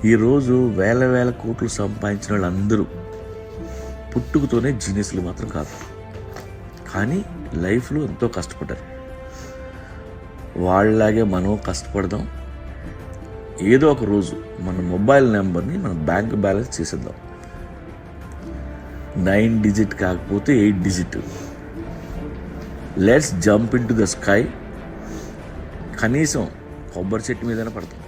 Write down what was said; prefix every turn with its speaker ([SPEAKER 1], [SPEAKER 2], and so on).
[SPEAKER 1] ఈరోజు వేల వేల కోట్లు సంపాదించిన వాళ్ళందరూ పుట్టుకతోనే జీనియస్లు మాత్రం కాదు, కానీ లైఫ్లో ఎంతో కష్టపడ్డారు. వాళ్ళలాగే మనం కష్టపడదాం. ఏదో ఒక రోజు మన మొబైల్ నెంబర్ని మన బ్యాంక్ బ్యాలెన్స్ చేసేద్దాం. 9 డిజిట్ కాకపోతే 8 digit. Let's jump in to the sky. కనీసం కొబ్బరి చెట్టు మీదనే పడతాం.